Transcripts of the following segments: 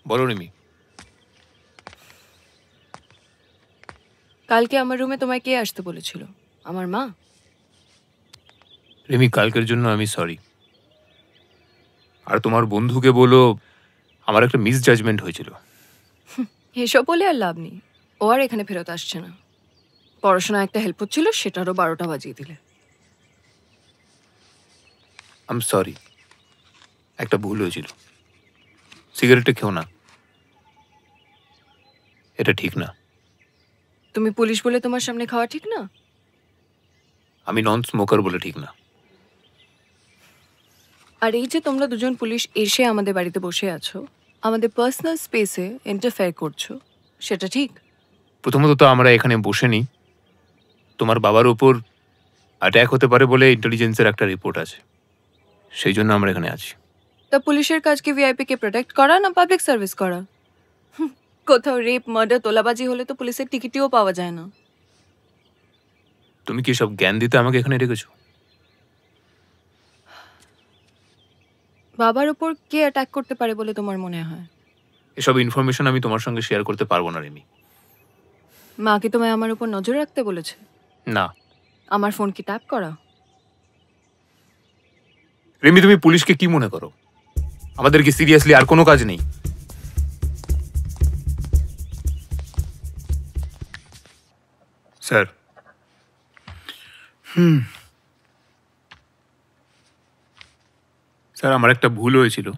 বলো রিমি। কালকে আমার রুমে তোমায় কে আসতে বলেছিল? আমার মা? রিমি, কালকের জন্য আমি সরি। আর তোমার বন্ধুকে বলো আমার একটা মিস জাজমেন্ট হয়েছিল। এসব বলে আর লাভ নেই। ও আর এখানে ফেরত আসছে না। পড়াশোনা একটা হেল্প হচ্ছিল, সেটারও 12টা বাজিয়ে দিলে। আই এম সরি, একটা ভুল হয়েছিল। সিগারেটটা খেও না, এটা ঠিক না। তুমি পুলিশ বলে তোমার সামনে খাওয়া ঠিক না? আমি নন স্মোকার বলে ঠিক না। আর এই যে তোমরা দুজন পুলিশ এসে আমাদের বাড়িতে বসে আছো, আমাদের পার্সোনাল স্পেসে ইন্টারফেয়ার করছো, সেটা ঠিক? প্রথমত তো আমরা এখানে বসে নি, তোমার বাবার উপর অ্যাট্যাক হতে পারে বলে ইন্টেলিজেন্সের একটা রিপোর্ট আছে, সেই জন্য আমরা এখানে আছি। তা পুলিশের কাজ কি ভিআইপি কে প্রোটেক্ট করা না পাবলিক সার্ভিস করা? কোথাও রেপ, মার্ডার, তোলাবাজি হলে তো পুলিশের টিকিটও পাওয়া যায় না। তুমি কি সব জ্ঞান দিতে আমাকে এখানে রেখেছো? বাবার উপর কে অ্যাটাক করতে পারে বলে তোমার মনে হয়? এসব ইনফরমেশন আমি তোমার সঙ্গে শেয়ার করতে পারবো না রিমি। মা কি তোমায় আমার উপর নজর রাখতে বলেছে? না আমার ফোন কি ট্যাপ করা? রিমি, তুমি পুলিশকে কি মনে করো? আমাদের কি সিরিয়াসলি আর কোনো কাজ নেই? স্যার। স্যার, আমার একটা ভুল হয়েছিল।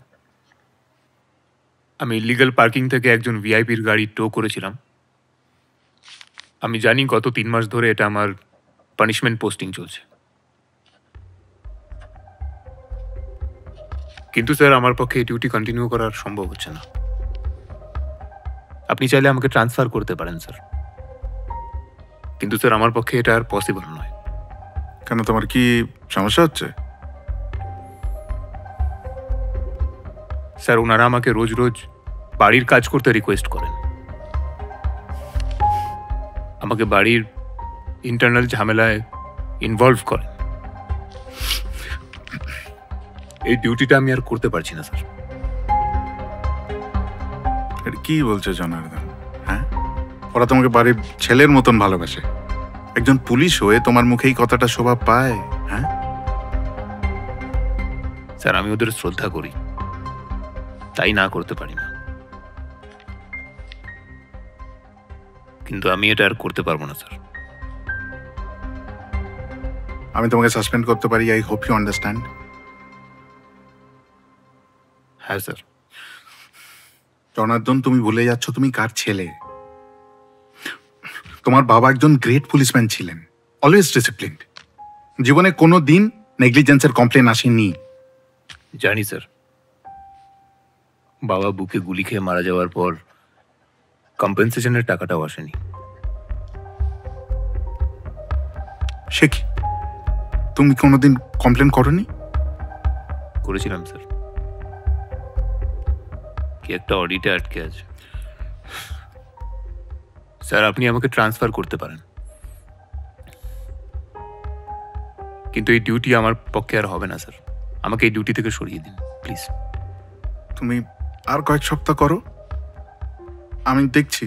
আমি ইলিগাল পার্কিং থেকে একজন ভিআইপির গাড়ি টো করেছিলাম। আমি জানি গত 3 মাস ধরে এটা আমার পানিশমেন্ট পোস্টিং চলছে, কিন্তু স্যার আমার পক্ষে এই ডিউটি কন্টিনিউ করার সম্ভব হচ্ছে না। আপনি চাইলে আমাকে ট্রান্সফার করতে পারেন স্যার, কিন্তু স্যার আমার পক্ষে এটা আর পসিবল নয়। কেন, তোমার কি সমস্যা হচ্ছে? স্যার, ওনারা আমাকে রোজ রোজ বাড়ির কাজ করতে রিকোয়েস্ট করেন, আমাকে বাড়ির ইন্টারনাল ঝামেলায় ইনভলভ করেন। এই ডিউটিটা আমি আর করতে পারছি না স্যার। এটা কি বলছো জনার্দন? হ্যাঁ, ওরা তোমাকে বাড়ির ছেলের মতন ভালোবাসে। একজন পুলিশ হয়ে তোমার মুখে এই কথাটা শোভা পায়? হ্যাঁ স্যার, আমি ওদের শ্রদ্ধা করি, তাই না করতে পারি না, কিন্তু আমি এটা আর করতে পারবো না স্যার। আমি তোমাকে সাসপেন্ড করতে পারি। I hope you understand. হ্যাঁ স্যার। জনার্দন, তুমি ভুলে যাচ্ছ তুমি কার ছেলে। তোমার বাবা একজন গ্রেট পুলিশম্যান ছিলেন, অলওয়েজ ডিসিপ্লিনড। জীবনে কোনো দিন নেগলিজেন্সের কমপ্লেন আসেনি। জানি স্যার, বাবা বুকে গুলি খেয়ে মারা যাওয়ার পর কম্পেনসেশনের টাকাটাও আসেনি। সে কি, তুমি কোনোদিন কমপ্লেন করনি? করেছিলাম স্যার, কি একটা অডিটে আটকে আছে। স্যার, আপনি আমাকে ট্রান্সফার করতে পারেন, কিন্তু এই ডিউটি আমার পক্ষে আর হবে না স্যার। আমাকে এই ডিউটি থেকে সরিয়ে দিন প্লিজ। তুমি আর কয়েক সপ্তাহ করো, আমি দেখছি